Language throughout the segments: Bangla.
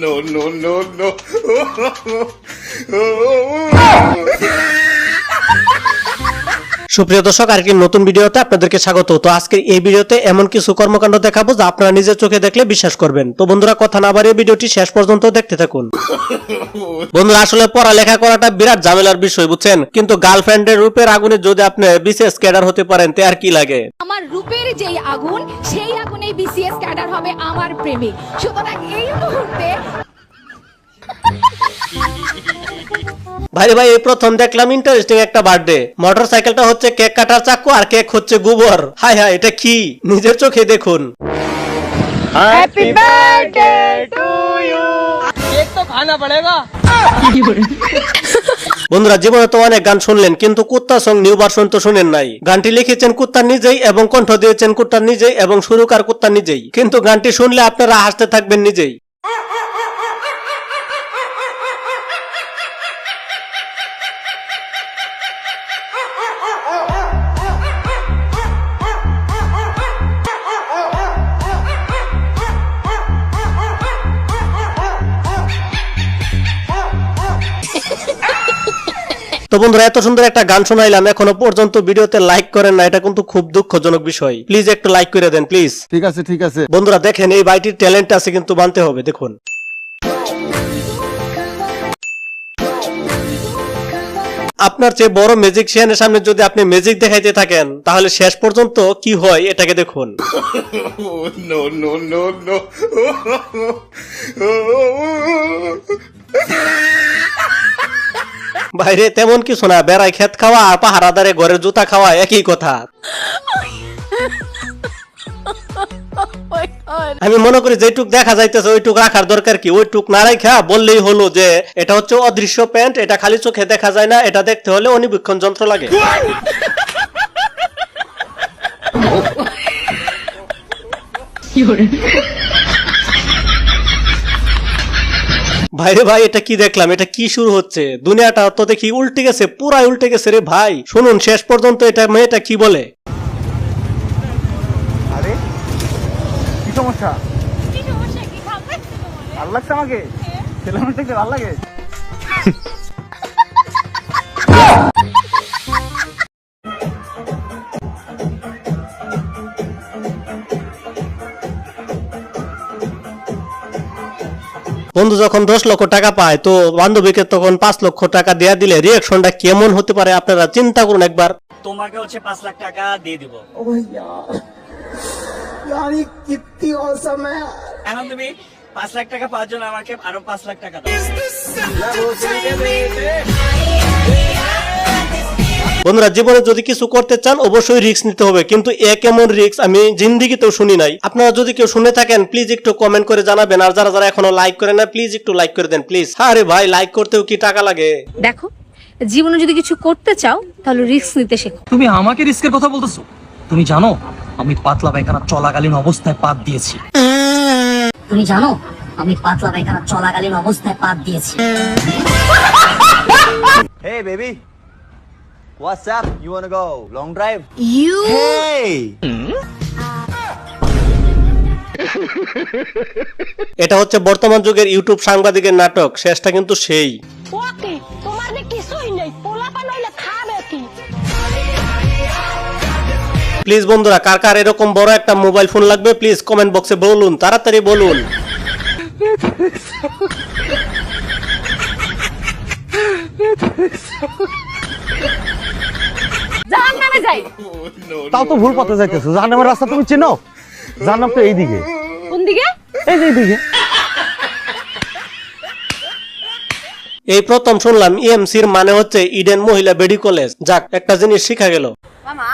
No, no, no, no. সুপ্রিয় দর্শক, আরেকটি নতুন ভিডিওতে আপনাদেরকে স্বাগত। তো আজকে এই ভিডিওতে এমন কিছু কর্মকাণ্ড দেখাবো যা আপনারা নিজের চোখে দেখলে বিশ্বাস করবেন। তো বন্ধুরা, কথা না বাড়িয়ে ভিডিওটি শেষ পর্যন্ত দেখতে থাকুন। বন্ধুরা, আসলে পড়ালেখা করাটা বিরাট ঝামেলার বিষয়, বুঝছেন, কিন্তু গার্লফ্রেন্ডের রূপের আগুনে যদি আপনি বিসিএস ক্যাডার হতে পারেন তে আর কি লাগে। আমার রূপের যেই আগুন, সেই আগুনে বিসিএস ক্যাডার হবে আমার প্রেমিক। সুতরাং এই মুহূর্তে ভাই এই প্রথম দেখলাম ইন্টারেস্টিং একটা বার্থডে। মোটরসাইকেলটা হচ্ছে কেক কাটার চাকু আর কেক হচ্ছে গোবর। হাই হাই, এটা কি? নিজের চোখে দেখুন। Happy birthday to you. Cake तो खाना पड़ेगा। বন্ধুরা, জীবনে তো অনেক গান শুনলেন, কিন্তু কুত্তা সং নিউ ভার্সন তো শুনেন নাই। গানটি লিখেছেন কুত্তা নিজেই এবং কণ্ঠ দিয়েছেন কুত্তা নিজেই এবং সুরকার কুত্তা নিজেই, কিন্তু গানটি শুনলে আপনারা হাসতে থাকবেন নিজেই। তো বন্ধুরা, এত সুন্দর একটা গান শোনাইলাম, এখনো পর্যন্ত ভিডিওতে লাইক করেন না, এটা কিন্তু খুব দুঃখজনক বিষয়। প্লিজ একটু লাইক করে দেন প্লিজ। ঠিক আছে ঠিক আছে। বন্ধুরা দেখেন, এই ভাইটির ট্যালেন্ট আছে, কিন্তু মানতে হবে। দেখুন, আপনার চেয়ে বড় ম্যাজিকশিয়ানের সামনে যদি আপনি ম্যাজিক দেখাইতে থাকেন, তাহলে শেষ পর্যন্ত কি হয় এটাকে দেখুন। No, no, no, no. বাইরে তেমন কিছু না, বেড়াই ক্ষেত খাওয়া আর পাহারাদারে ঘরের জুতা খাওয়া একই কথা। আমি মনে করি যেটুক দেখা যাইতেছে ওইটুক রাখার দরকার কি? ওইটুক না রাখা বললেই হলো যে এটা হচ্ছে অদৃশ্য প্যান্ট, এটা খালি চোখে দেখা যায় না, এটা দেখতে হলে অণুবীক্ষণ যন্ত্র লাগে। ভাইরে ভাই, এটা কি দেখলাম? এটা কি শুরু হচ্ছে? দুনিয়াটা তো দেখি উল্টে গেছে, পুরাই উল্টে গেছে রে ভাই। শুনুন শেষ পর্যন্ত এটা মেয়েটা কি বলে। আরে কি সমস্যা? ভালো লাগছে আমাকে? ছেলে মানুষ দেখতে ভালো লাগে? বন্ধু যখন 10 লক্ষ টাকা পায়, তো বান্ধবীকে তখন 5 লক্ষ টাকা দেয়া দিলে রিয়াকশনটা কেমন হতে পারে আপনারা চিন্তা করুন একবার। তোমাকে হচ্ছে 5 লাখ টাকা দিয়ে দিব। এখন তুমি 5 লাখ টাকা পাওয়ার জন্য আমাকে আরো 5 লাখ টাকা দাও। বন্ধুরা, জীবনে যদি কিছু করতে চান অবশ্যই রিস্ক নিতে হবে, কিন্তু কেমন রিস্ক আমি জিন্দিগিতেও শুনি নাই। আপনারা যদি কেউ শুনে থাকেন প্লিজ একটু কমেন্ট করে জানাবেন, আর যারা যারা এখনো লাইক করে না প্লিজ একটু লাইক করে দেন প্লিজ। আরে ভাই, লাইক করতেও কি টাকা লাগে? দেখো, জীবনে যদি কিছু করতে চাও তাহলে রিস্ক নিতে শেখো। তুমি আমাকে রিস্কের কথা বলতেছো? তুমি জানো আমি পাতলা পায়খানা চলাকালীন অবস্থায় পাত দিয়েছি। তুমি জানো আমি পাতলা পায়খানা চলাকালীন অবস্থায় পাত দিয়েছি। Hey baby, what's up? You wanna go long drive? You Hey. এটা হচ্ছে বর্তমান যুগের ইউটিউব সাংবাদিকের নাটক, শেষটা কিন্তু সেই। ওকে, তোমার যে কিছুই নেই, পোলাপান হইলে খাবে কি? প্লিজ বন্ধুরা, কার কার এরকম বড় একটা মোবাইল ফোন লাগবে প্লিজ কমেন্ট বক্সে বলুন, তাড়াতাড়ি বলুন। জাহান্নামে যাই। তাও তো ভুল পথে যাইতেছো। জাহান্নামের রাস্তা তুমি চেনো? জাহান্নাম তো এইদিকে। কোন দিকে? এই যে এইদিকে। এই প্রথম শুনলাম ইএমসির মানে হচ্ছে ইডেন মহিলা মেডিকেল কলেজ। যাক, একটা জিনিস শিখা গেল। মামা,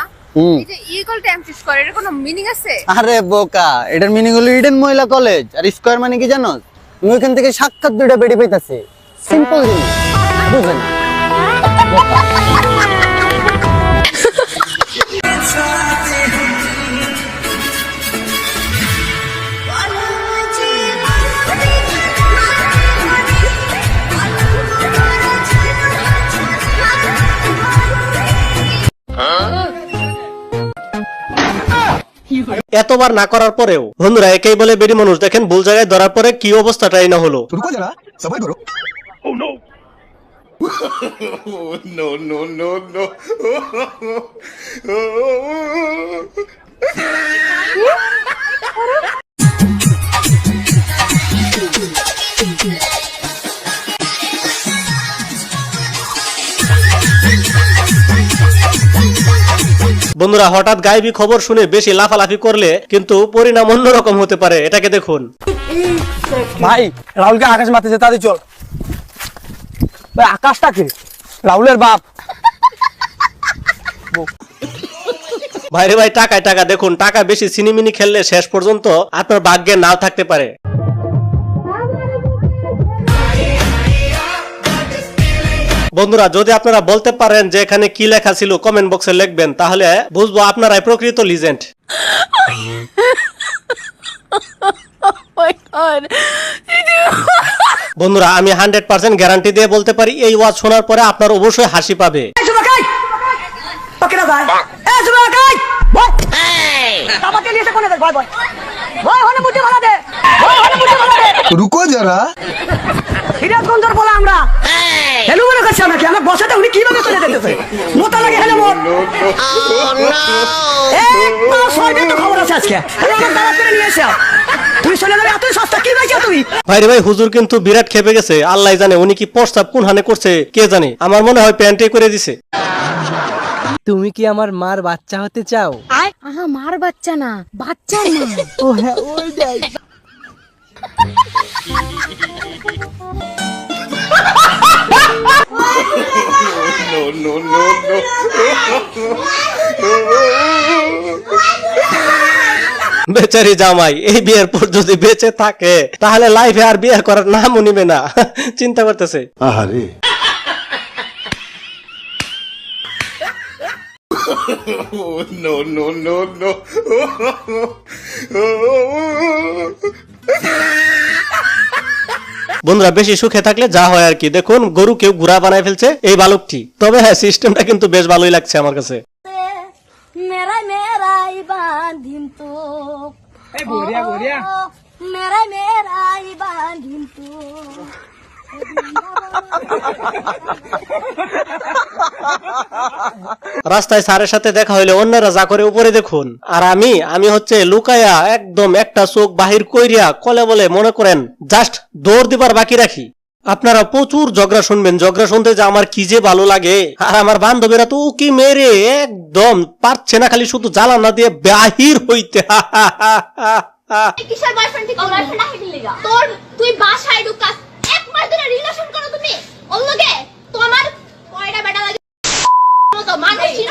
এই যে ইকুয়াল টু এমসি স্কয়ার, এর কোনো মিনিং আছে? আরে বোকা, এটার মিনিং হলো ইডেন মহিলা কলেজ। আর স্কয়ার মানে কি জানো? তুমি ওখান থেকে সাক্ষাৎ দুইটা বেডি পাইতাছে। সিম্পল জিনিস, বুঝেন? এতবার না করার পরেও। বন্ধুরা একেই বলে বেডি মানুষ, দেখেন ভুল জায়গায় ধরার পরে কি অবস্থাটাই না হলো। No, no, no, no. বন্ধুরা হঠাৎ গায়েবী খবর শুনে বেশি লাফালাফি করলে কিন্তু পরিণাম অন্যরকম হতে পারে, এটাকে দেখুন। ভাই রাহুলকে আকাশ মারতেছে, তাদের চল ভাই। আকাশটাকে রাহুলের বাপ। ভাইরে ভাই টাকায় টাকা, দেখুন টাকা বেশি সিনেমিনি খেললে শেষ পর্যন্ত আপনার ভাগ্যে নাও থাকতে পারে। বন্ধুরা যদি আপনারা বলতে পারেন যে এখানে কি লেখা ছিল কমেন্ট বক্সে লিখবেন, তাহলে বুঝবো আপনারাই প্রকৃত লিজেন্ড। বন্ধুরা আমি 100% গ্যারান্টি দিয়ে বলতে পারি এই ওয়াজ শোনার পরে আপনার অবশ্যই হাসি পাবে। रुको जरा ভাইরে ভাই হুজুর কিন্তু বিরাট খেপে গেছে, আল্লাহ জানে উনি কি প্রস্তাব কোন হানে করছে কে জানে, আমার মনে হয় প্যান্টে করে দিছে। তুমি কি আমার মার বাচ্চা হতে চাও? আহা মার বাচ্চা না, বাচ্চার মা। ও হ্যাঁ ওইটাই। no, no, no, no. বেচারি জামাই এই বিয়ের পর যদি বেঁচে থাকে তাহলে লাইফে আর বিয়ে করার নামও নিবে না, চিন্তা করতেছে। আহারে no, no, no, no. বন্ধুরা বেশি সুখে থাকলে যা হয় আর কি, দেখুন গরু কেউ ঘোড়া বানায় ফেলছে এই বালকটি। তবে হ্যাঁ সিস্টেমটা কিন্তু বেশ ভালোই লাগছে আমার কাছে। মেরাই মেরাই বাঁধিম তো মেরাই মেরাই বাঁধিম তো। রাস্তায় স্যারের সাথে দেখা হইলে অন্যরা যা করে উপরে দেখুন, আর আমি হচ্ছে লুকায়া একদম একটা চোখ বাহির কইরিয়া কলে বলে মনে করেন জাস্ট দৌড় দিবার বাকি রাখি। আপনারা প্রচুর ঝগড়া শুনবেন, ঝগড়া শুনতে যে আমার কি যে ভালো লাগে। আর আমার বান্ধবীরা তো কি মেরে একদম পারছে না, খালি শুধু জ্বালা না দিয়ে বাহির হইতে। কিসের বয়ফ্রেন্ড ঠিক বয়ফ্রেন্ড আহে দিলিগা তোর তুই বাসায় ঢুকাস এক মাস ধরে রিলেশন করো তুমি ওর লগে তোমার কয়টা বেটা লাগে মতো মানুষ ছিল